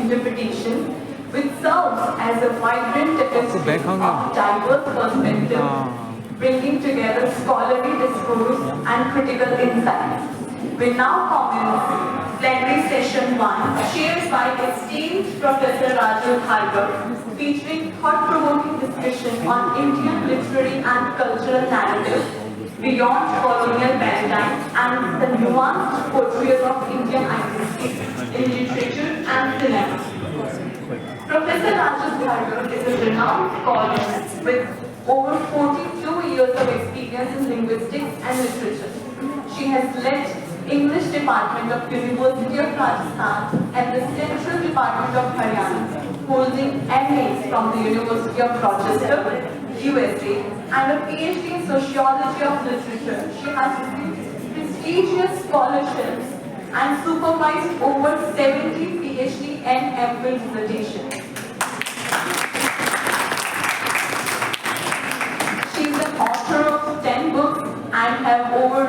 interpretation, which serves as a vibrant tapestry of diverse perspectives, bringing together scholarly discourse and critical insights. We now commence Plenary Session 1, chaired by esteemed Professor Raju Bhargav, featuring thought-provoking discussion on Indian literary and cultural narratives beyond colonial paradigms and the nuanced portrayal of Indian identity in literature and cinema. Professor Raju Bhargav is a renowned scholar with over 42 years of experience in linguistics and literature. She has led English Department of University of Rajasthan and the Central Department of Haryana, holding MAs from the University of Rochester, USA, and a PhD in Sociology of Literature. She has received prestigious scholarships and supervised over 70 PhD and MPhil dissertations. She is an author of 10 books and have over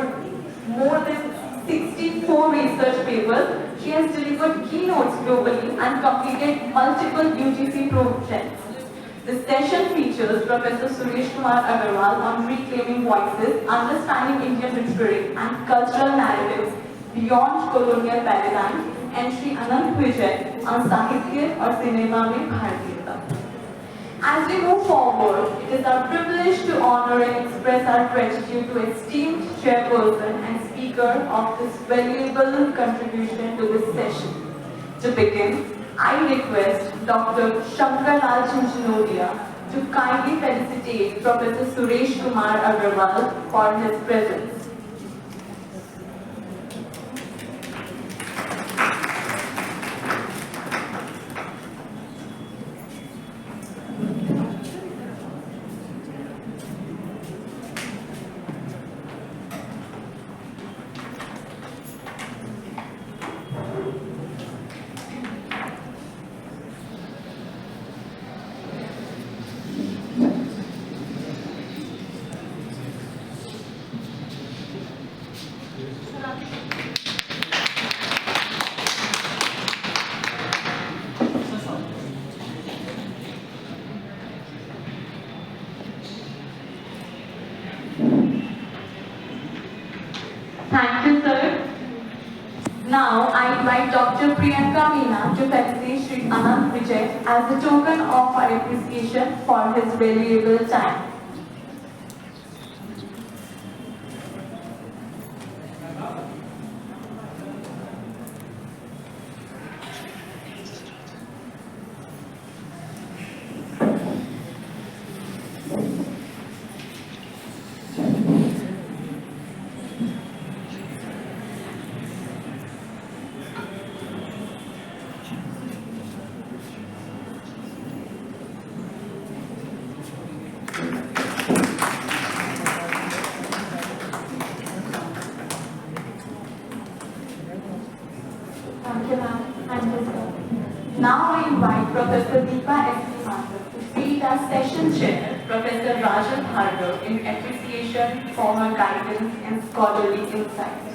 more than 64 research papers. She has delivered keynotes globally and completed multiple UGC projects. The session features Professor Suresh Agrawal on reclaiming voices, understanding Indian literary and cultural narratives beyond colonial paradigms, and Sri Anant Vijay on Sahitya or Cinema mein Bharatiyata. As we move forward, it is our privilege to honor and express our gratitude to esteemed chairperson and speaker of this valuable contribution to this session. To begin, I request Dr. Shankarlal Chinchinodia to kindly felicitate Professor Suresh Kumar Agrawal for his presence. Thank you, sir. Now, I invite Dr. Priyanka Meena to felicitate Sri Anant Vijay as a token of our appreciation for his valuable time. Now I invite Professor Deepa S. to lead our session chair, Professor Raju Bhargav, in appreciation for her guidance and scholarly insights.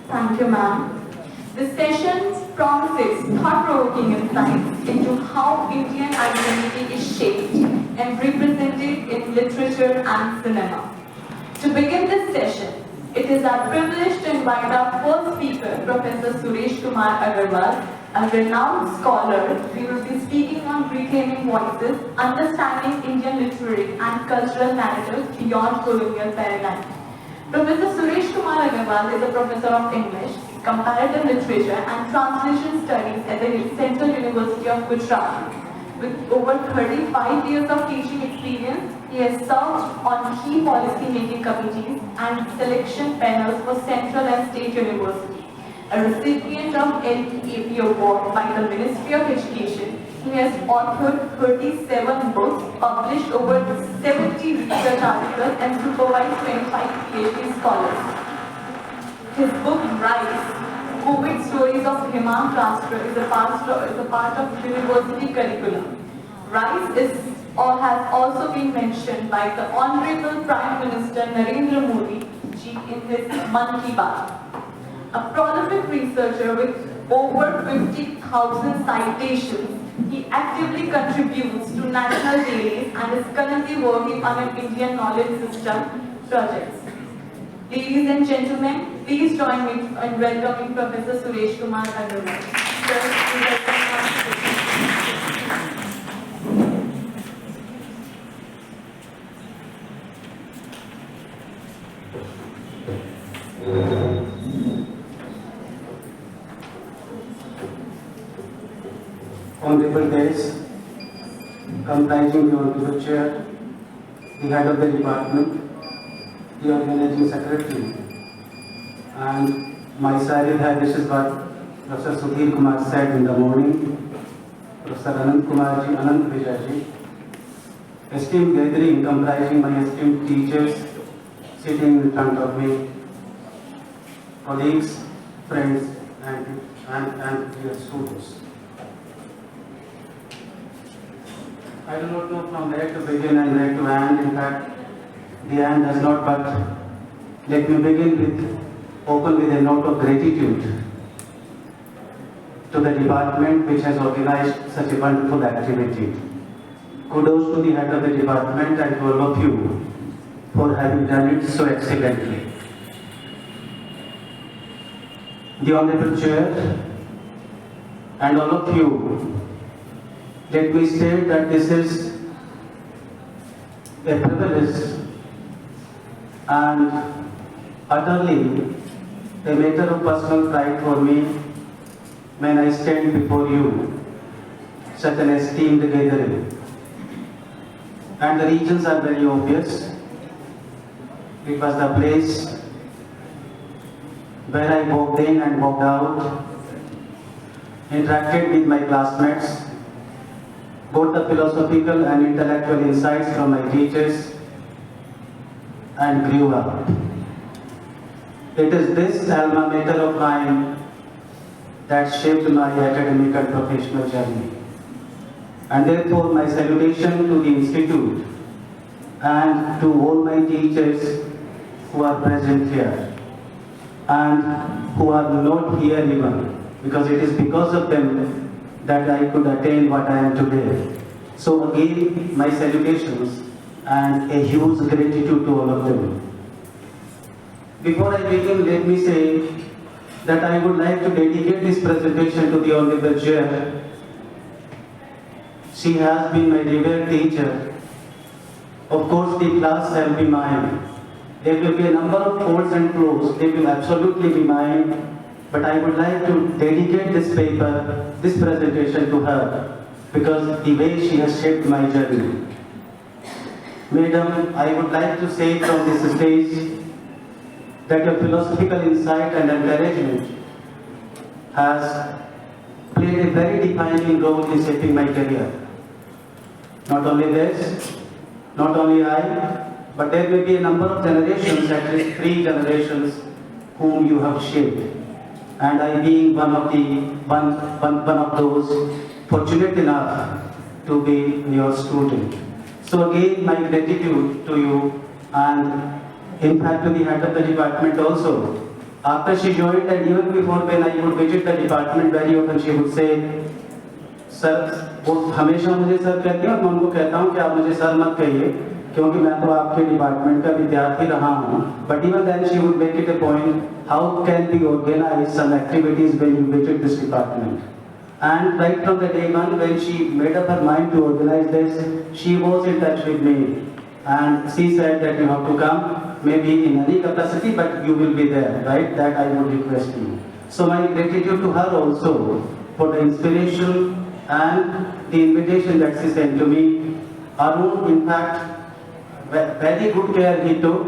Thank you, ma'am. The session promises thought-provoking insights into how Indian identity is shaped and represented in literature and cinema. To begin this session, it is our privilege to invite our first speaker, Professor Suresh Kumar Agrawal, a renowned scholar. We will be speaking on reclaiming voices, understanding Indian literary and cultural narratives beyond colonial paradigms. Professor Suresh Kumar Agrawal is a professor of English, Comparative Literature and Translation Studies at the Central University of Gujarat. With over 35 years of teaching experience, he has served on key policy-making committees and selection panels for Central and State University. A recipient of LEAP Award by the Ministry of Education, he has authored 37 books, published over 70 research articles, and supervised 25 PhD scholars. His book, Rise, COVID Stories of Hemant Rashtra, is a part of university curriculum. Rice is or has also been mentioned by the Honorable Prime Minister Narendra Modi ji in his Mann Ki Baat. A prolific researcher with over 50,000 citations, he actively contributes to national dailies and is currently working on an Indian knowledge system project. Ladies and gentlemen, please join me in welcoming Professor Suresh Kumar Agrawal. Sir, we welcome you. Honorable guests, comprising the Honorable Chair, the Head of the Department, the Organizing Secretary, and my side here, this is what Professor Sudhir Kumar said in the morning, Professor Anand Kumar ji, Anand Vijay ji, esteemed gathering comprising my esteemed teachers sitting in front of me, colleagues, friends, and dear students. I do not know from where to begin and where to end. In fact, the end does not, but let me open with a note of gratitude to the department which has organized such a wonderful activity. Kudos to the head of the department and to all of you for having done it so excellently. The Honorable Chair and all of you, let me state that this is a privilege and utterly a matter of personal pride for me when I stand before you, such an esteemed gathering. And the reasons are very obvious. It was the place where I walked in and walked out, interacted with my classmates, got the philosophical and intellectual insights from my teachers, and grew up. It is this alma mater of mine that shaped my academic and professional journey. And therefore my salutation to the institute and to all my teachers who are present here and who are not here even, because it is because of them that I could attain what I am today. So again, my salutations and a huge gratitude to all of them. Before I begin, let me say that I would like to dedicate this presentation to the Honorable Chair. She has been my revered teacher. Of course, the class shall be mine. There will be a number of faults and flaws. They will absolutely be mine. But I would like to dedicate this paper, this presentation to her, because the way she has shaped my journey. Madam, I would like to say from this stage that your philosophical insight and encouragement has played a very defining role in shaping my career. Not only this, not only I, but there may be a number of generations, at least 3 generations, whom you have shaped. And I being one of those fortunate enough to be your student. So again, my gratitude to you, and in fact to the head of the department also. After she joined and even before, when I would visit the department, very often she would say, "Sir," वो हमेशा मुझे sir कहती हैं और मैं उनको कहता हूँ कि आप मुझे सर मत कहिए, क्योंकि मैं तो आपके डिपार्टमेंट का विद्यार्थी रहा हूँ. But even then she would make it a point, how can we organize some activities when you visit this department? And right from the day one, when she made up her mind to organize this, she was in touch with me. And she said that you have to come, maybe in any capacity, but you will be there, right? That I would request you. So my gratitude to her also for the inspiration and the invitation that she sent to me. Arun, in fact, very good care he took,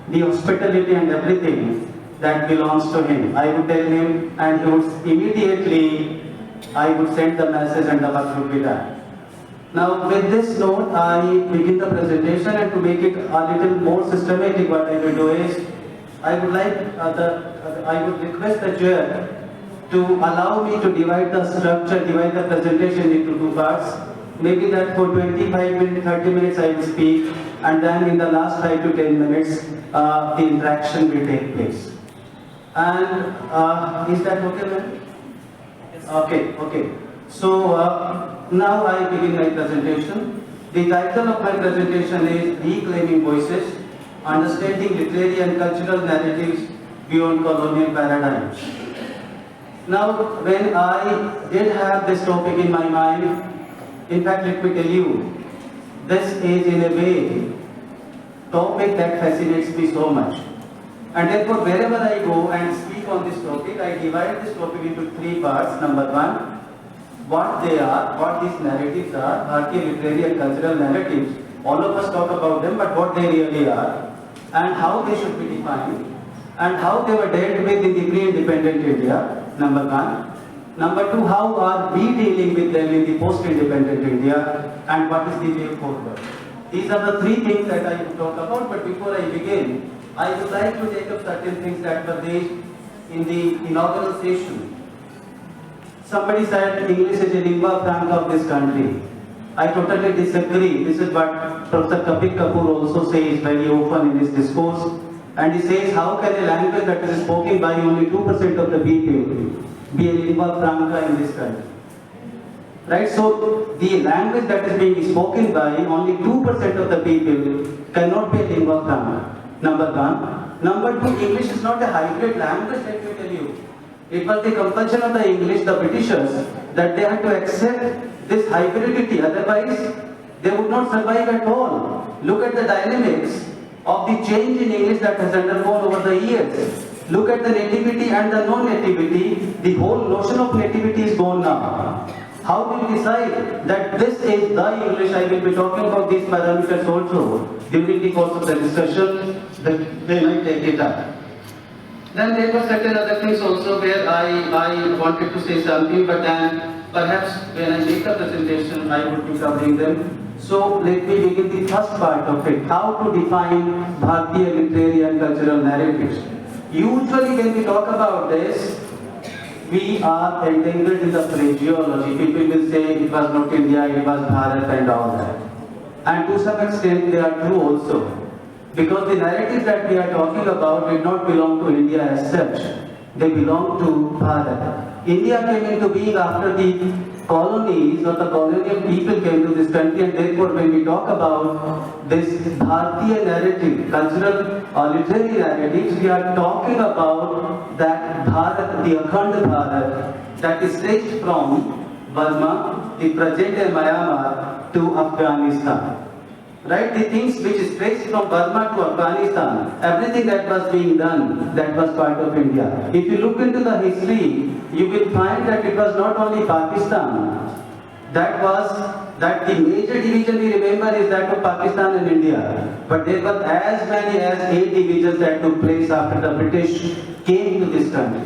the hospitality and everything that belongs to him. I would tell him and he would immediately, I would send the message and the work would be done. Now with this note, I begin the presentation, and to make it a little more systematic, what I will do is, I would like, I would request the chair to allow me to divide the structure, divide the presentation into 2 parts. maybe that for 25 minutes, 30 minutes I will speak, and then in the last 5 to 10 minutes, the interaction will take place. And is that okay, ma'am? Okay, okay. So now I begin my presentation. The title of my presentation is Reclaiming Voices, Understanding Literary and Cultural Narratives Beyond Colonial Paradigms. Now, when I did have this topic in my mind, in fact, let me tell you, this is in a way topic that fascinates me so much. And therefore, wherever I go and speak on this topic, I divide this topic into 3 parts. Number 1, what they are, what these narratives are, Bharatiya literary and cultural narratives. All of us talk about them, but what they really are, and how they should be defined, and how they were dealt with in the pre-independent India. Number 1. Number 2, how are we dealing with them in the post-independent India, and what is the way forward? These are the 3 things that I will talk about, but before I begin, I would like to take up certain things that were raised in the inaugural session. Somebody said English is a lingua franca of this country. I totally disagree. This is what Professor Kapil Kapoor also says very often in his discourse. And he says, how can a language that is spoken by only 2% of the people be a lingua franca in this country? Right? So, the language that is being spoken by only 2% of the people cannot be a lingua franca. Number 1. Number 2, English is not a hybrid language, let me tell you. It was the compulsion of the English, the Britishers, that they had to accept this hybridity, otherwise they would not survive at all. Look at the dynamics of the change in English that has undergone over the years. Look at the nativity and the non-nativity. The whole notion of nativity is gone now. How will we decide that this is the English? I will be talking about these parameters also during the course of the discussion. Then I take it up. Then there were certain other things also where I wanted to say something, but then perhaps when I make a presentation, I would be covering them. So let me begin the first part of it, how to define Bharatiya literary and cultural narratives. Usually when we talk about this, we are entangled in the phraseology. People will say it was not India, it was Bharat and all that. And to some extent they are true also. Because the narratives that we are talking about did not belong to India as such. They belong to Bharat. India came into being after the colonies or the colonial people came to this country, and therefore when we talk about this Bharatiya narrative, cultural or literary narratives, we are talking about that Bharat, the Akhand Bharat, that is stretched from Burma, the present Myanmar, to Afghanistan. Right, the things which is traced from Burma to Afghanistan, everything that was being done, that was part of India. If you look into the history, you will find that it was not only Pakistan, that the major division we remember is that of Pakistan and India. But there were as many as 8 divisions that took place after the British came to this country.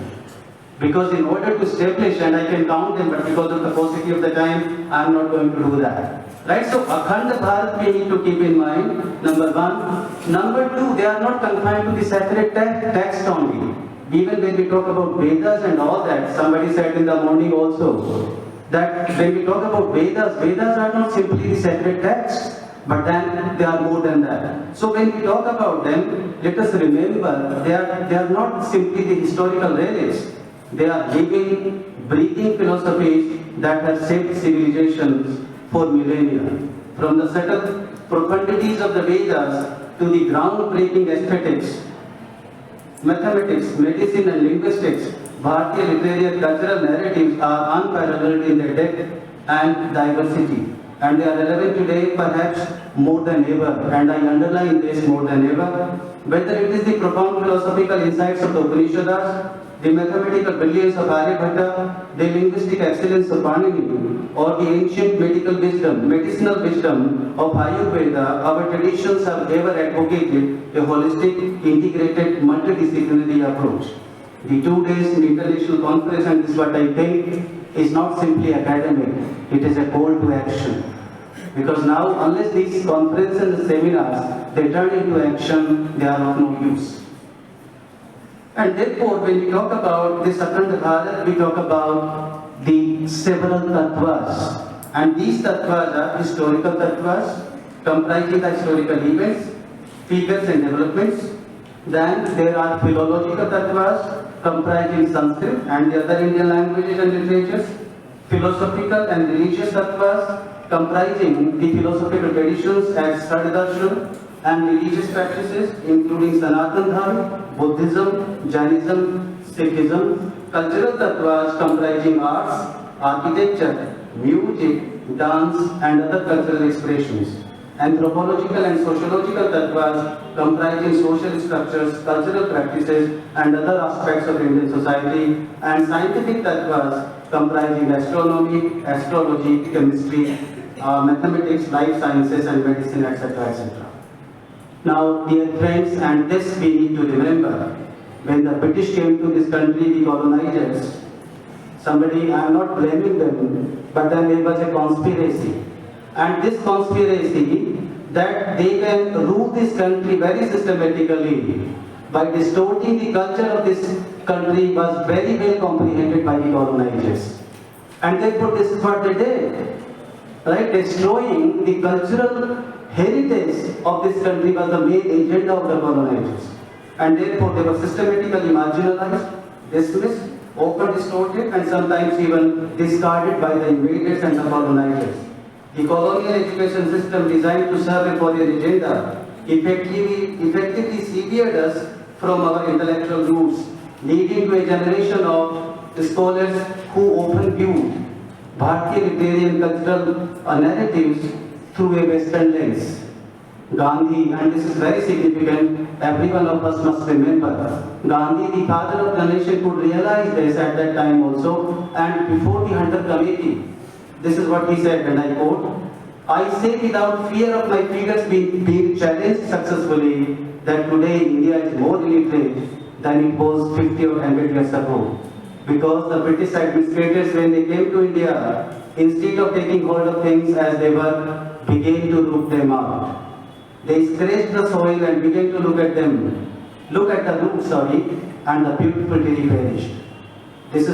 Because in order to establish, and I can count them, but because of the paucity of the time, I am not going to do that. Right, so Akhand Bharat we need to keep in mind, number 1. Number 2, they are not confined to the sacred text only. Even when we talk about Vedas and all that, somebody said in the morning also, that when we talk about Vedas, Vedas are not simply the sacred texts, but then they are more than that. So when we talk about them, let us remember, they are not simply the historical relics. They are living, breathing philosophies that have shaped civilizations for millennia. From the subtle profundities of the Vedas to the groundbreaking aesthetics, mathematics, medicine and linguistics, Bharatiya literary and cultural narratives are unparalleled in their depth and diversity. And they are relevant today perhaps more than ever, and I underline this, more than ever. Whether it is the profound philosophical insights of the Upanishads, the mathematical brilliance of Aryabhatta, the linguistic excellence of Panini, or the ancient medicinal wisdom of Ayurveda, our traditions have ever advocated a holistic, integrated, multidisciplinary approach. The 2 days in international conference, and this is what I think, is not simply academic, it is a call to action. Because now, unless these conferences and seminars, they turn into action, they are of no use. And therefore, when we talk about this Akhand Bharat, we talk about the several tattvas And these tattvas are historical tattvas, comprising the historical events, figures and developments. Then there are philological tattvas, comprising Sanskrit and the other Indian languages and literatures. Philosophical and religious tattvas, comprising the philosophical traditions as Saddarshan and religious practices, including Sanatana Dharma, Buddhism, Jainism, Sikhism. Cultural tattvas, comprising arts, architecture, music, dance, and other cultural expressions. Anthropological and sociological tattvas, comprising social structures, cultural practices, and other aspects of Indian society. And scientific tattvas, comprising astronomy, astrology, chemistry, mathematics, life sciences, and medicine, etc., etc. Now, dear friends, and this we need to remember, when the British came to this country, the colonizers, somebody, I am not blaming them, but then there was a conspiracy. And this conspiracy, that they can rule this country very systematically by distorting the culture of this country, was very well comprehended by the colonizers. And therefore this is what they did. Right? Destroying the cultural heritage of this country was the main agenda of the colonizers. And therefore they were systematically marginalized, dismissed, often distorted, and sometimes even discarded by the invaders and the colonizers. The colonial education system designed to serve a foreign agenda effectively severed us from our intellectual roots, leading to a generation of scholars who often viewed Bharatiya literary and cultural narratives through a Western lens. Gandhi, and this is very significant, every one of us must remember, Gandhi, the father of the nation, could realize this at that time also, and before the Hunter Committee, this is what he said, and I quote, "I say without fear of my figures being challenged successfully that today India is more illiterate than it was 50 or 100 years ago. Because the British administrators, when they came to India, instead of taking hold of things as they were, began to root them out. They scratched the soil and began to look at them, look at the roots, and the beautiful tree perished." This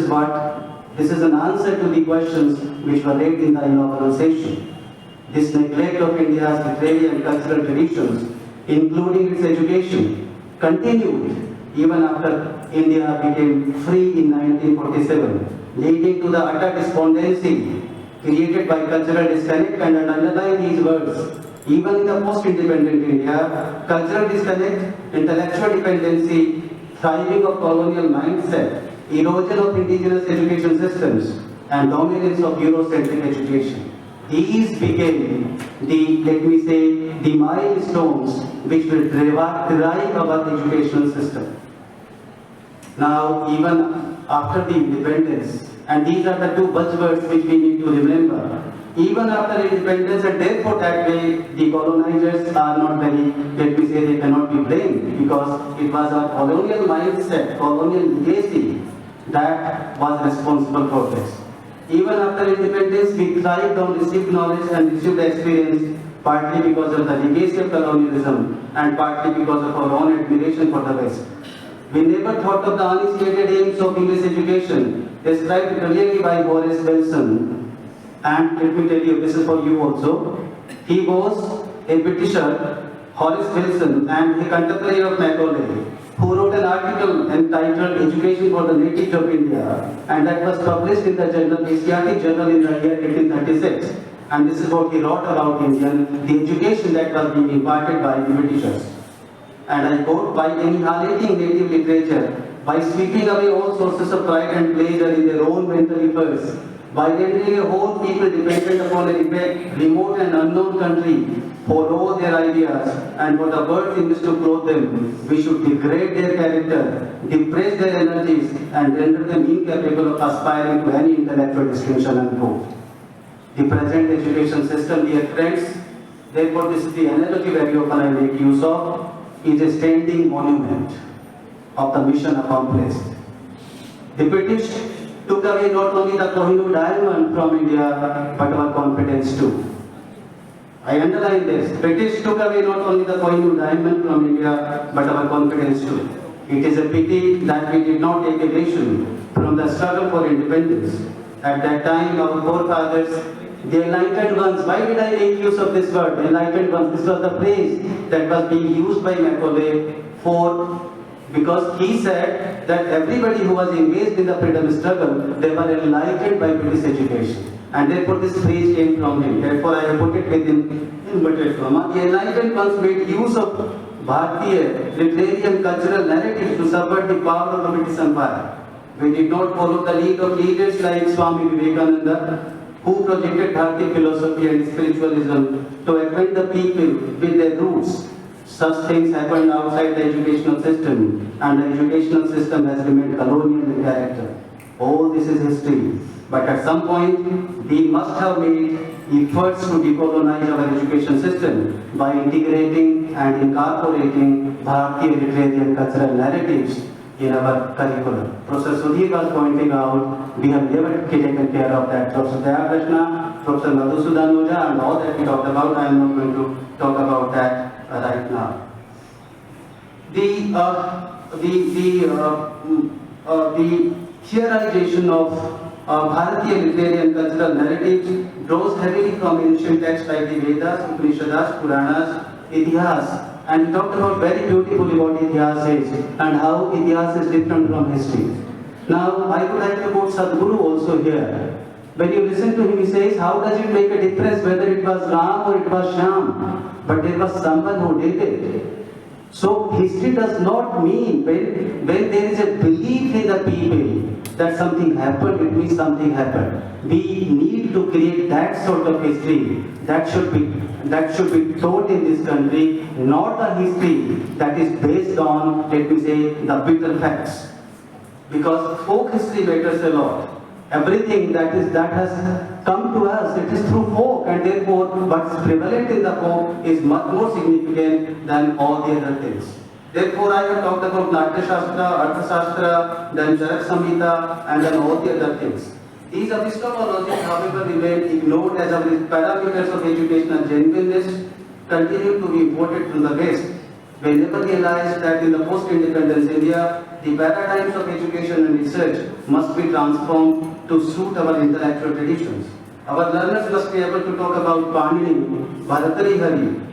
is an answer to the questions which were raised in the inaugural session. This neglect of India's literary and cultural traditions, including its education, continued even after India became free in 1947, leading to the utter despondency created by cultural disconnect. And underlying these words, even in the post-independent India, cultural disconnect, intellectual dependency, thriving of colonial mindset, erosion of indigenous education systems, and dominance of Eurocentric education. These became the milestones which will drive our educational system. Now, even after the independence, and these are the two buzzwords which we need to remember, even after independence, and therefore that way the colonizers are not very, they cannot be blamed, because it was our colonial mindset, colonial legacy that was responsible for this. Even after independence, we thrived on received knowledge and received experience, partly because of the legacy of colonialism and partly because of our own admiration for the West. We never thought of the uninitiated aims of English education, described clearly by Boris Wilson. And let me tell you, this is for you also. He was a Britisher, Horace Wilson, and a contemporary of Macaulay, who wrote an article entitled "Education for the Natives of India," and that was published in the journal, Asiatic Journal, in the year 1836. And this is what he wrote about the education that was being imparted by the Britishers. And I quote, "By annihilating native literature, by sweeping away all sources of pride and pleasure in their own mental affairs, by rendering a whole people dependent upon a remote and unknown country for all their ideas and for the birds in which to clothe them, we should degrade their character, depress their energies, and render them incapable of aspiring to any intellectual distinction and growth." The present education system, dear friends, therefore this is the analogy very often I make use of, is a standing monument of the mission accomplished. The British took away not only the Kohinoor diamond from India, but our confidence too. I underline this. British took away not only the Kohinoor diamond from India, but our confidence too. It is a pity that we did not take a lesson from the struggle for independence. At that time, our forefathers The enlightened ones, why did I make use of this word? Enlightened ones, this was the phrase that was being used by Macaulay because he said that everybody who was engaged in the freedom struggle, they were enlightened by British education. And therefore this phrase came from him. Therefore I have put it within inverted comma. The enlightened ones made use of Bharatiya literary and cultural narratives to subvert the power of the British Empire. We did not follow the lead of leaders like Swami Vivekananda, who projected Bharatiya philosophy and spiritualism to acquaint the people with their roots. Such things happened outside the educational system, and the educational system has remained colonial in character. All this is history. But at some point, we must have made efforts to decolonize our education system by integrating and incorporating Bharatiya literary and cultural narratives in our curriculum. Professor Sudhir was pointing out, we have never taken care of that. Professor Dayakrishna, Professor Madhusudan Oja, and all that we talked about, I am not going to talk about that right now. The theorization of Bharatiya literary and cultural narratives draws heavily from ancient texts like the Vedas, Upanishads, Puranas, Itihas, and he talked about very beautifully what Itihas is and how Itihas is different from history. Now, I would like to quote Sadhguru also here. When you listen to him, he says, how does it make a difference whether it was Ram or it was Shyam? But there was someone who did it. So, history does not mean when there is a belief in the people that something happened, it means something happened. We need to create that sort of history that should be taught in this country, not a history that is based on, let me say, the bitter facts. Because folk history matters a lot. Everything that has come to us, it is through folk, and therefore what's prevalent in the folk is much more significant than all the other things. Therefore, I have talked about Natya Shastra, Artha Shastra, then Charak Samhita, and then all the other things. These epistemologies, however, remain ignored as our parameters of educational genuineness continue to be imported from the West. We never realized that in the post-independence India, the paradigms of education and research must be transformed to suit our intellectual traditions. Our learners must be able to talk about Panini, Bharatari,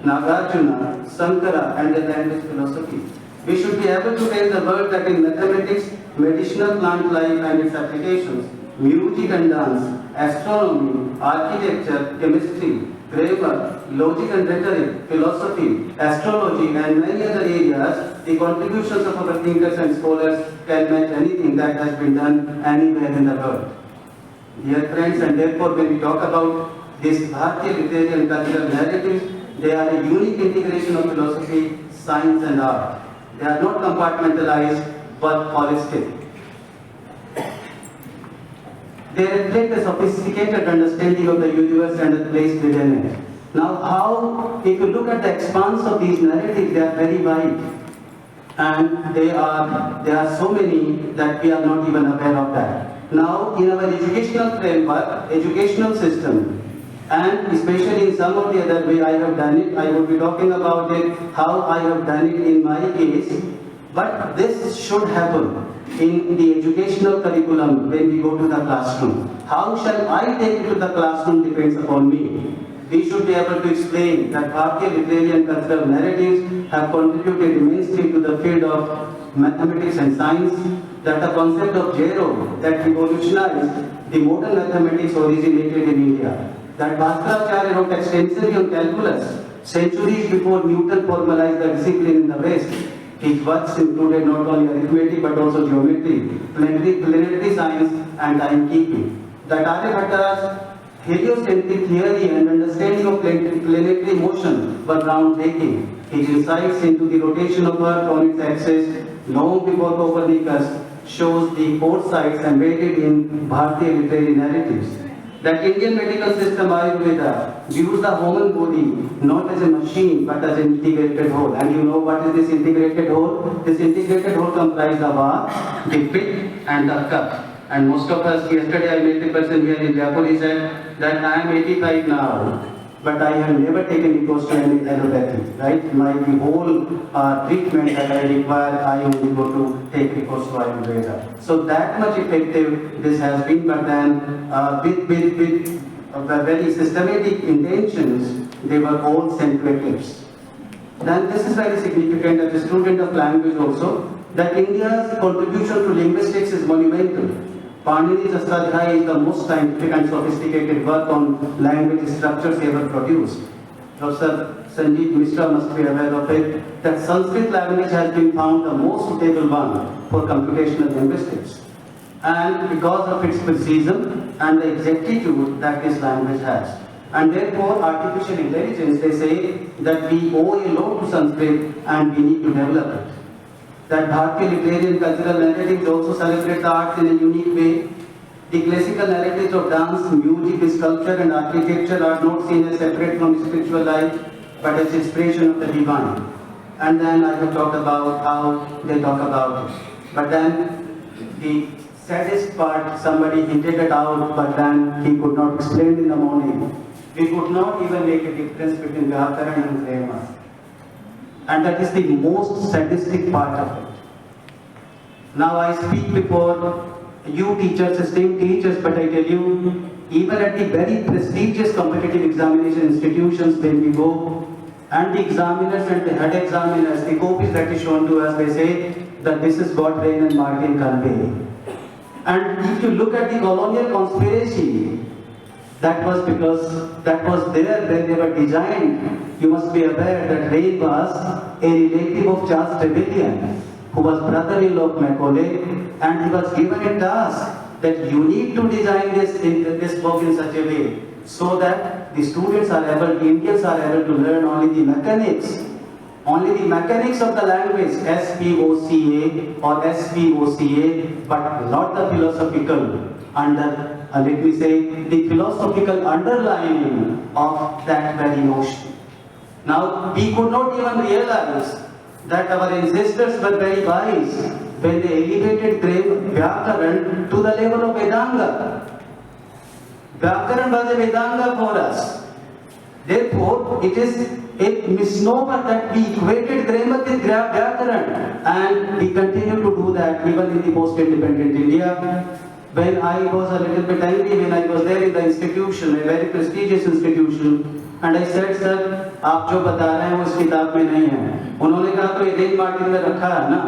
Nagarjuna, Sankara, and the language philosophy. We should be able to tell the world that in mathematics, medicinal plant life and its applications, music and dance, astronomy, architecture, chemistry, grammar, logic and rhetoric, philosophy, astrology, and many other areas, the contributions of our thinkers and scholars can match anything that has been done anywhere in the world. Dear friends, and therefore when we talk about this Bharatiya literary and cultural narratives, they are a unique integration of philosophy, science and art. They are not compartmentalized but holistic. They reflect a sophisticated understanding of the universe and the place within it. Now, if you look at the expanse of these narratives, they are very wide. And there are so many that we are not even aware of that. Now, in our educational framework, educational system, and especially in some of the other way I have done it, I will be talking about it, how I have done it in my case, but this should happen in the educational curriculum when we go to the classroom. How shall I take it to the classroom depends upon me. We should be able to explain that Bharatiya literary and cultural narratives have contributed immensely to the field of mathematics and science, that the concept of zero that revolutionized the modern mathematics originated in India, that Bhaskaracharya wrote extensively on calculus centuries before Newton formalized the discipline in the West. His works included not only arithmetic but also geometry, planetary science and timekeeping. That Aryabhatta's heliocentric theory and understanding of planetary motion were groundbreaking. His insights into the rotation of Earth on its axis long before Copernicus shows the foresights embedded in Bharatiya literary narratives. That Indian medical system Ayurveda views the human body not as a machine but as an integrated whole. And you know what is this integrated whole? This integrated whole comprises the Vata, the Pitta and the Kapha. And most of us, yesterday I met a person here in Jaipur, he said that I am 85 now, but I have never taken recourse to any allopathy, right? My whole treatment that I require, I only go to take recourse to Ayurveda. So that much effective this has been, but then with very systematic intentions, they were all sent to eclipse. Then this is very significant as a student of language also, that India's contribution to linguistics is monumental. Panini's Astadhyayi is the most scientific and sophisticated work on language structures ever produced. Professor Sanjeev Mishra must be aware of it, that Sanskrit language has been found the most suitable one for computational linguistics. And because of its precision and the exactitude that this language has. And therefore, artificial intelligence, they say that we owe a lot to Sanskrit and we need to develop it. That Bharatiya literary and cultural narratives also celebrate the arts in a unique way. The classical narratives of dance, music, sculpture and architecture are not seen as separate from spiritual life, but as expression of the divine. And then I have talked about how they talk about it. But then the saddest part, somebody hinted it out, but then he could not explain in the morning. We could not even make a difference between Vyakaran and grammar. And that is the most sadistic part of it. Now I speak before you teachers, esteemed teachers, but I tell you, even at the very prestigious competitive examination institutions when we go, and the examiners and the head examiners, the copies that is shown to us, they say that this is what Rain and Martin convey. And if you look at the colonial conspiracy, that was because that was there when they were designed. You must be aware that Rain was a relative of Charles Trevelyan, who was brother-in-law of Macaulay, and he was given a task that you need to design this book in such a way so that the students are able, the Indians are able to learn only the mechanics of the language, SPOCA or SVOCA, but not the philosophical let me say, the philosophical underlining of that very notion. Now, we could not even realize that our ancestors were very wise when they elevated Vyakaran to the level of Vedanga. Vyakaran was a Vedanga for us. Therefore, it is a misnomer that we equated grammar with Vyakaran, and we continue to do that even in the post-independent India. When I was a little bit angry when I was there in the institution, a very prestigious institution, and I said, sir, आप जो बता रहे हैं वो इस किताब में नहीं है. उन्होंने कहा तो ये रेन मार्टिन में रखा है ना.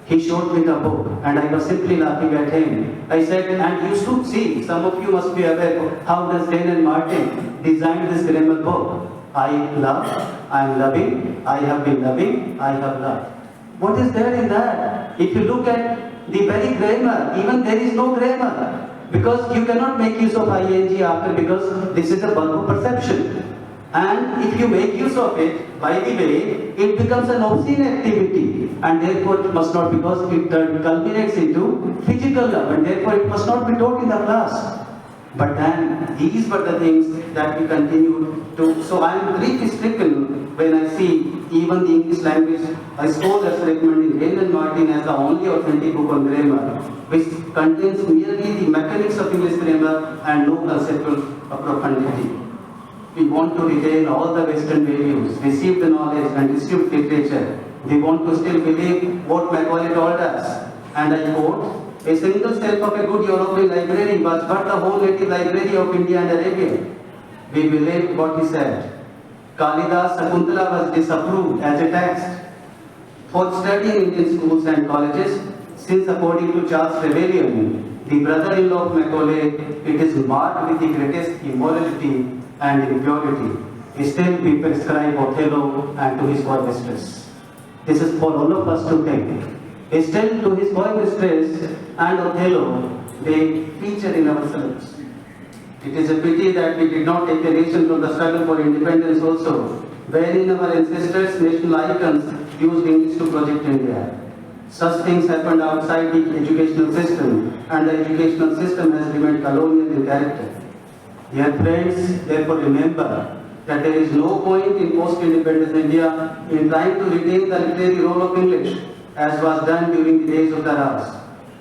He showed me the book, and I was simply laughing at him. I said, and you should see, some of you must be aware, how does Rain and Martin design this grammar book. I love, I am loving, I have been loving, I have loved. What is there in that? If you look at the very grammar, even there is no grammar. Because you cannot make use of ing after, because this is a bulk of perception. And if you make use of it, by the way, it becomes an obscene activity. And therefore it must not, because it culminates into physical love, and therefore it must not be taught in the class. But then these were the things that we continue to. So I am grief stricken when I see even the English language scholars recommending Rain and Martin as the only authentic book on grammar, which contains merely the mechanics of English grammar and no conceptual profundity. We want to retain all the Western values, receive the knowledge and received literature. We want to still believe what Macaulay told us. And I quote, a single shelf of a good European library was but the whole native library of India and Arabia. We believed what he said. Kalidas Sakuntala was disapproved as a text for study in Indian schools and colleges, since according to Charles Trevelyan, the brother-in-law of Macaulay, it is marked with the greatest immorality and impurity. Still we prescribe Othello and to his boy mistress. This is for all of us to think. Still to his boy mistress and Othello, they feature in our syllabus. It is a pity that we did not take a lesson from the struggle for independence also, wherein our ancestors, national icons, used English to project India. Such things happened outside the educational system, and the educational system has remained colonial in character. Dear friends, therefore remember that there is no point in post-independence India in trying to retain the literary role of English, as was done during the days of the Raj.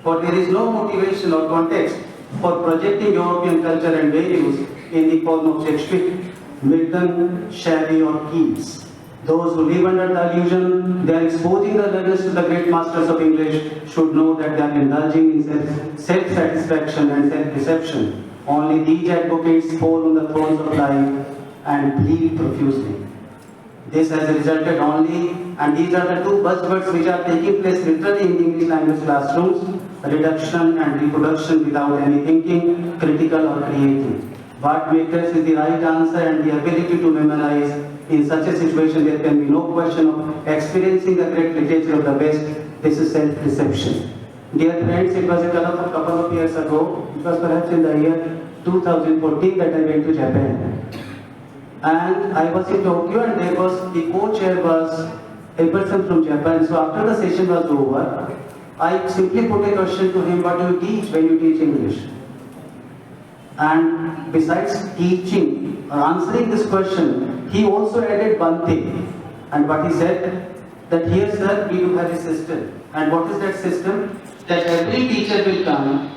For there is no motivation or context for projecting European culture and values in the form of Shakespeare, Milton, Shelley or Keats. Those who live under the illusion they are exposing the learners to the great masters of English should know that they are indulging in self-satisfaction and self-deception. Only these advocates fall on the thrones of life and bleed profusely. This has resulted only, and these are the two buzzwords which are taking place literally in the English language classrooms, reduction and reproduction without any thinking, critical or creative. What matters is the right answer and the ability to memorize. In such a situation, there can be no question of experiencing the great literature of the West. This is self-deception. Dear friends, it was a couple of years ago, it was perhaps in the year 2014 that I went to Japan. And I was in Tokyo and there was, the co-chair was a person from Japan. So after the session was over, I simply put a question to him, what do you teach when you teach English? And besides teaching or answering this question, he also added one thing. And what he said, that here sir, we do have a system. And what is that system? That every teacher will come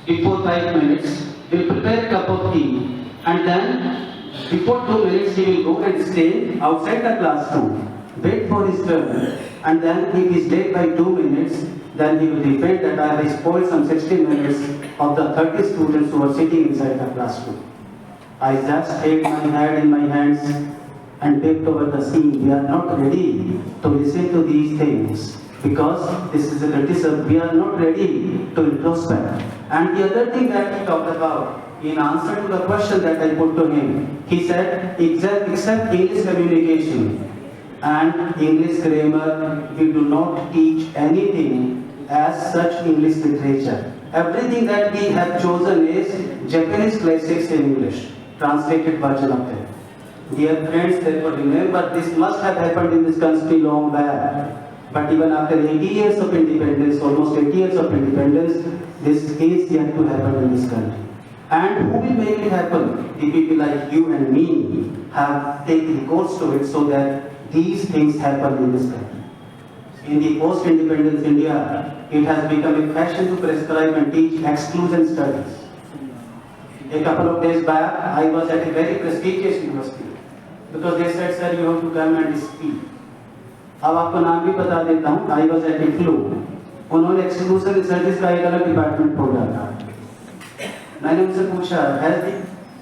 before 5 minutes, will prepare a cup of tea, and then before 2 minutes he will go and stay outside the classroom, wait for his turn, and then if he is late by 2 minutes, then he will repent that I have spoiled some 60 minutes of the 30 students who are sitting inside the classroom. I just take my head in my hands and wept over the scene. We are not ready to listen to these things because this is a criticism. We are not ready to introspect. And the other thing that he talked about, in answer to the question that I put to him, he said, except English communication and English grammar, we do not teach anything as such English literature. Everything that we have chosen is Japanese classics in English, translated version of them. Dear friends, therefore remember, this must have happened in this country long back. But even after 80 years of independence, almost 80 years of independence, this is yet to happen in this country. And who will make it happen? The people like you and me have taken recourse to it so that these things happen in this country. In the post-independence India, it has become a fashion to prescribe and teach exclusion studies. A couple of days back, I was at a very prestigious university because they said, sir, you have to come and speak. अब आपको नाम भी बता देता हूँ, I was at IFLU. उन्होंने exclusion studies का एक अलग डिपार्टमेंट खोला था. मैंने उनसे पूछा,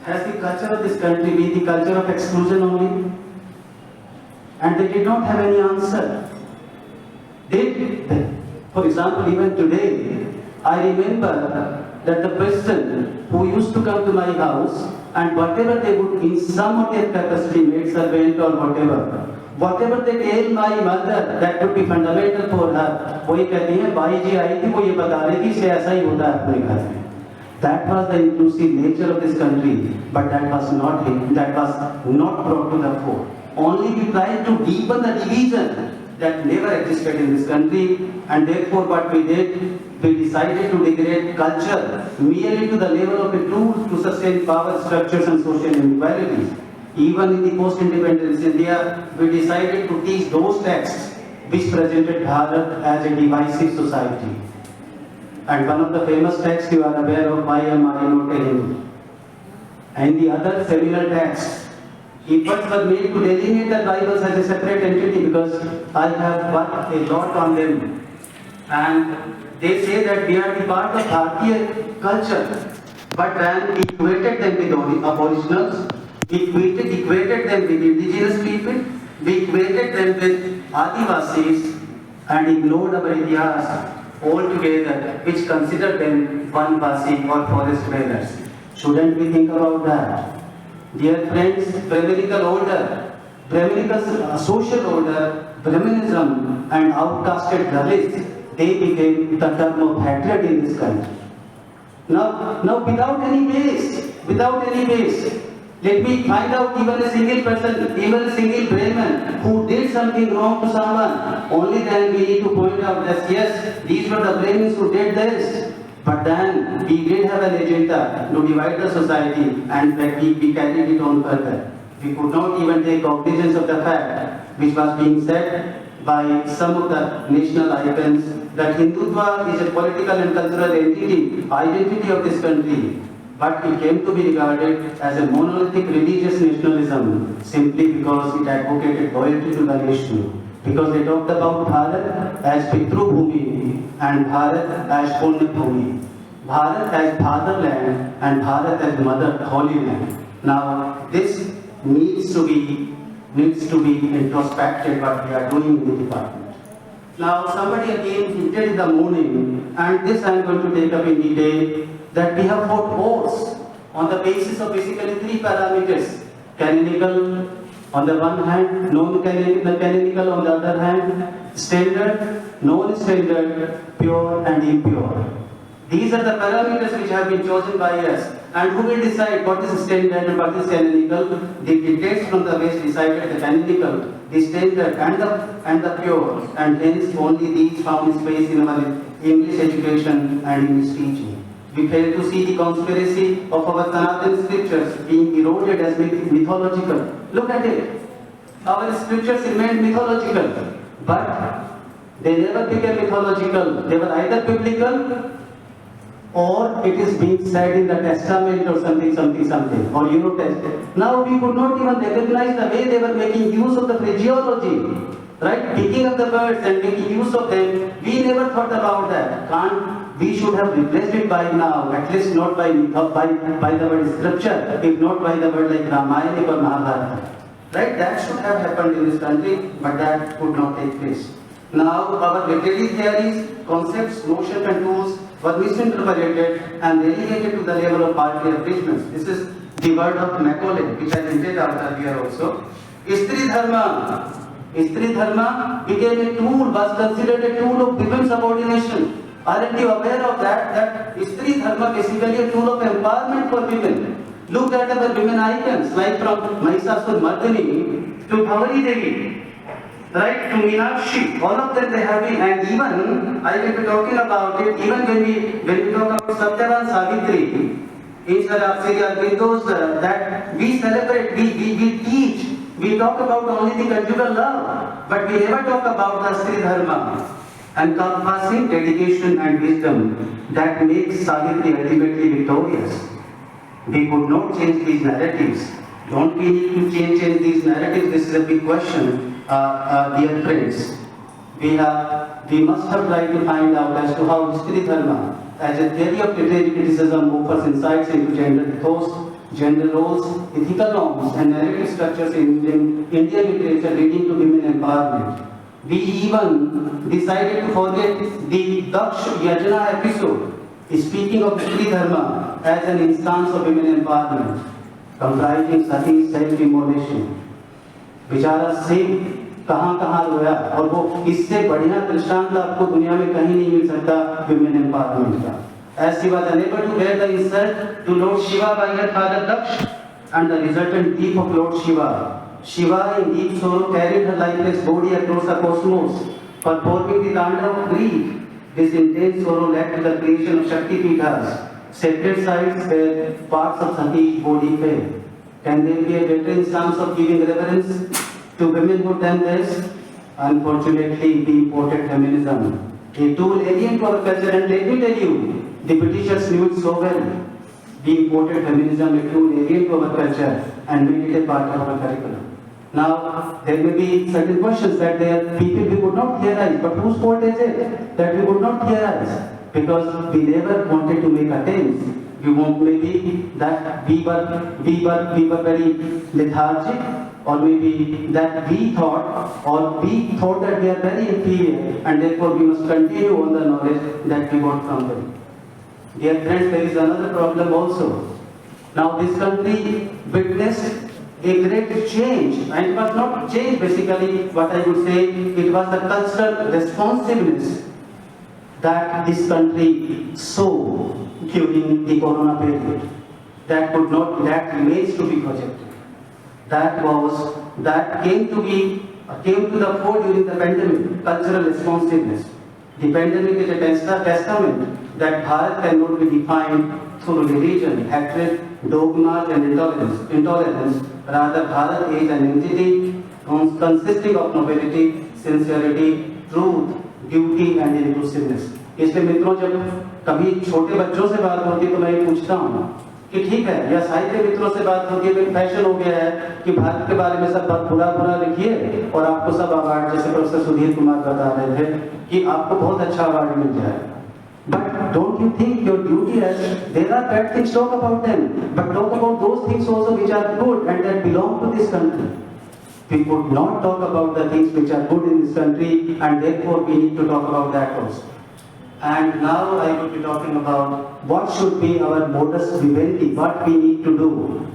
has the culture of this country been the culture of exclusion only? And they did not have any answer. For example, even today, I remember that the person who used to come to my house and whatever they would, in some of their capacity, maid servant or whatever they tell my mother, that would be fundamental for her. वो ये कहती हैं, भाई जी आई थी, वो ये बता रही थी, इसे ऐसा ही होता है अपने घर में. That was the inclusive nature of this country, but that was not brought to the fore. Only we tried to deepen the division that never existed in this country, and therefore what we did, we decided to degrade culture merely to the level of a tool to sustain power structures and social inequalities. Even in the post-independence India, we decided to teach those texts which presented Bharat as a divisive society. And one of the famous texts you are aware of, I am not a Hindu. And the other seminal texts, efforts were made to delineate the tribals as a separate entity because I have worked a lot on them. And they say that we are the part of Bharatiya culture, but then we equated them with aboriginals, we equated them with indigenous people, we equated them with Adivasis, and ignored our Itihas altogether, which considered them Vanvasi or forest dwellers. Shouldn't we think about that? Dear friends, Brahminical order, Brahminical social order, Brahminism and outcasted Dalits, they became the term of hatred in this country. Now without any base, let me find out even a single person, even a single Brahmin who did something wrong to someone. Only then we need to point out that yes, these were the Brahmins who did this. But then we did have an agenda to divide the society, and that we carried it on further. We could not even take cognizance of the fact which was being said by some of the national icons that Hindutva is a political and cultural identity of this country. But it came to be regarded as a monolithic religious nationalism simply because it advocated loyalty to the nation. Because they talked about Bharat as Pitru Bhumi and Bharat as Punya Bhumi. Bharat as fatherland and Bharat as mother holy land. Now this needs to be introspected what we are doing in the department. Now somebody again hinted in the morning, and this I am going to take up in detail, that we have fought wars on the basis of basically three parameters: canonical on the one hand, non-canonical on the other hand, standard, non-standard, pure and impure. These are the parameters which have been chosen by us. And who will decide what is standard and what is canonical? The dictates from the West decided the canonical, the standard and the pure. And hence only these found space in our English education and English teaching. We fail to see the conspiracy of our Sanatana scriptures being eroded as mythological. Look at it. Our scriptures remained mythological, but they never became mythological. They were either biblical or it is being said in the testament or something, or Euro-test. Now we could not even recognize the way they were making use of the phraseology, right? Picking up the birds and making use of them. We never thought about that. We should have replaced it by now, at least not by the word scripture, if not by the word like Ramayana or Mahabharata. Right? That should have happened in this country, but that could not take place. Now our literary theories, concepts, notions and tools were misinterpreted and relegated to the level of party abridgments. This is the word of Macaulay, which I hinted out earlier also. Istri Dharma became a tool, was considered a tool of women's subordination. Aren't you aware of that? That Istri Dharma basically a tool of empowerment for women. Look at our women icons, like from Mahishasur Mardini to Bhavani Devi, right, to Meenakshi, all of them they have been, and even, I will be talking about it, even when we talk about Satyavan Savitri, in Sri Aurobindo's, that we celebrate, we teach, we talk about only the conjugal love, but we never talk about the Stri Dharma, encompassing dedication and wisdom that makes Savitri ultimately victorious. We could not change these narratives. Don't we need to change these narratives? This is a big question, dear friends. We must have tried to find out as to how Stri Dharma, as a theory of literary criticism, offers insights into gender ethos, gender roles, ethical norms, and narrative structures in Indian literature leading to women empowerment. We even decided to forget the Daksh Yajna episode, speaking of Stri Dharma as an instance of women empowerment, comprising sati self-immolation. बेचारा सिंह कहाँ रोया, और वो इससे बढ़िया दृष्टांत आपको दुनिया में कहीं नहीं मिल सकता women empowerment का. As he was unable to bear the insult to Lord Shiva by her father Daksh and the resultant grief of Lord Shiva, Shiva in deep sorrow carried her lifeless body across the cosmos, performing the Tandava of grief. This intense sorrow led to the creation of Shakti Peethas, sacred sites where parts of Sati's body fell. Can there be a better instance of giving reverence to womanhood than this? Unfortunately, we imported feminism, a tool alien to our culture, and let me tell you, the Britishers knew it so well. We imported feminism, a tool alien to our culture, and made it a part of our curriculum. Now, there may be certain questions that there are people we would not hearize, but whose fault is it that we would not hearize? Because we never wanted to make attempts. We want maybe that we were very lethargic, or maybe that we thought that we are very inferior, and therefore we must continue on the knowledge that we got from them. Dear friends, there is another problem also. Now this country witnessed a great change, and it was not change basically, what I would say, it was the cultural responsiveness that this country saw during the Corona period. That remains to be projected. That came to the fore during the pandemic, cultural responsiveness. The pandemic is a testament that Bharat cannot be defined through religion, hatred, dogmas and intolerance. Rather, Bharat is an entity consisting of nobility, sincerity, truth, duty and inclusiveness. इसलिए मित्रों, जब कभी छोटे बच्चों से बात होती है तो मैं ये पूछता हूँ कि ठीक है, या साहित्य मित्रों से बात होती है, तो फैशन हो गया है कि भारत के बारे में सब बुरा लिखिए और आपको सब अवार्ड, जैसे प्रोफेसर सुधीर कुमार बता रहे थे कि आपको बहुत अच्छा अवार्ड मिल जाए. But don't you think your duty as, there are bad things, talk about them, but talk about those things also which are good and that belong to this country. We could not talk about the things which are good in this country, and therefore we need to talk about that also. And now I will be talking about what should be our modus vivendi, what we need to do,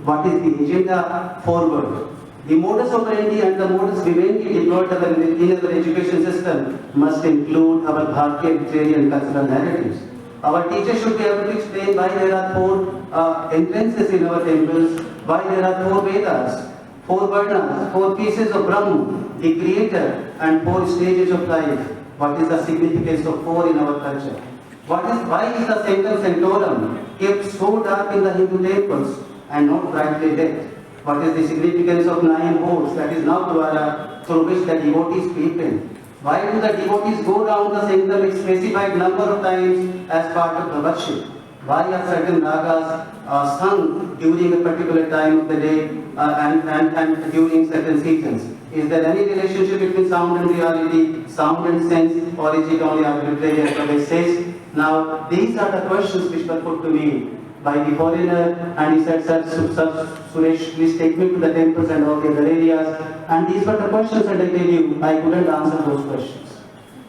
what is the agenda forward. The modus operandi and the modus vivendi deployed in our education system must include our Bharatiya literary and cultural narratives. Our teachers should be able to explain why there are four entrances in our temples, why there are four Vedas, four Varnas, four pieces of Brahma, the Creator, and four stages of life. What is the significance of four in our culture? Why is the Sanctum Sanctorum kept so dark in the Hindu temples and not brightly lit? What is the significance of 9 boats, that is now Dwara, through which the devotees peep in? Why do the devotees go round the sanctum a specified number of times as part of the worship? Why are certain ragas sung during a particular time of the day and during certain seasons? Is there any relationship between sound and reality, sound and sense, or is it only arbitrary as Prof says? Now, these are the questions which were put to me by the foreigner, and he said, Sir, Suresh, please take me to the temples and all the other areas. And these were the questions, and I tell you, I couldn't answer those questions.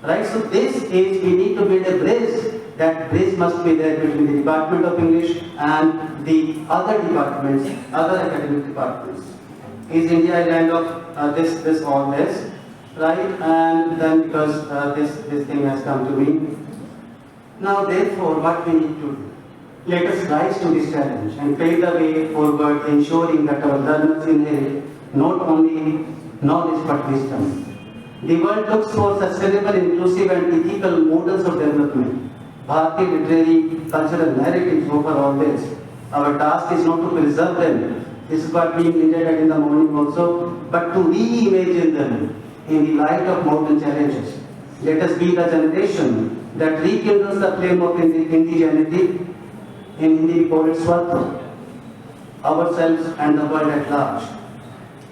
Right? So this is, we need to build a bridge. That bridge must be there between the Department of English and the other departments, other academic departments. Is India a land of this, all this? Right? And then because this thing has come to me. Now therefore, what we need to do? Let us rise to this challenge and pave the way forward, ensuring that our learners inherit not only knowledge but wisdom. The world looks for sustainable, inclusive and ethical models of development. Bharatiya literary, cultural narratives offer all this. Our task is not to preserve them. This is what we needed in the morning also, but to reimagine them in the light of modern challenges. Let us be the generation that rekindles the flame of indigeneity. In Hindi we call it Swatha, ourselves and the world at large.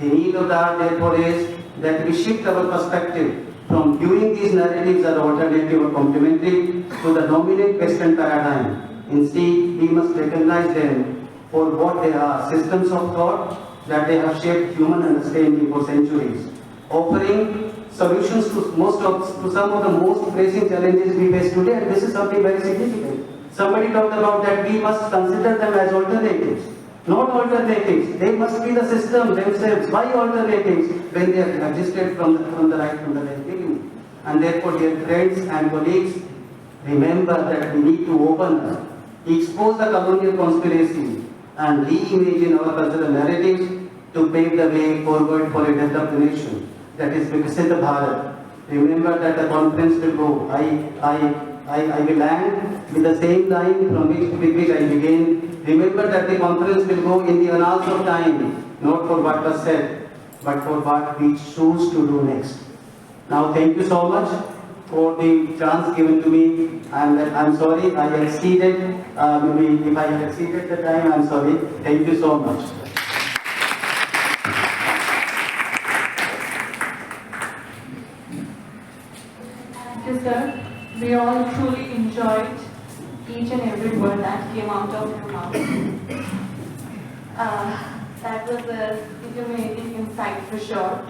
The need of the hour therefore is that we shift our perspective from viewing these narratives as alternative or complementary to the dominant Western paradigm. Instead, we must recognize them for what they are, systems of thought that they have shaped human understanding for centuries, offering solutions to some of the most pressing challenges we face today, and this is something very significant. Somebody talked about that we must consider them as alternatives. Not alternatives, they must be the system themselves. Why alternatives? When they have existed from the very beginning. And therefore, dear friends and colleagues, remember that we need to open up, expose the colonial conspiracy, and reimagine our cultural narratives to pave the way forward for a developed nation. That is Viksit Bharat. Remember that the conference will go. I will end with the same line with which I began. Remember that the conference will go in the annals of time, not for what was said, but for what we choose to do next. Now, thank you so much for the chance given to me. I'm sorry I exceeded. Maybe if I exceeded the time, I'm sorry. Thank you so much. Thank you, sir. We all truly enjoyed each and every word that came out of your mouth. That was a illuminating insight for sure.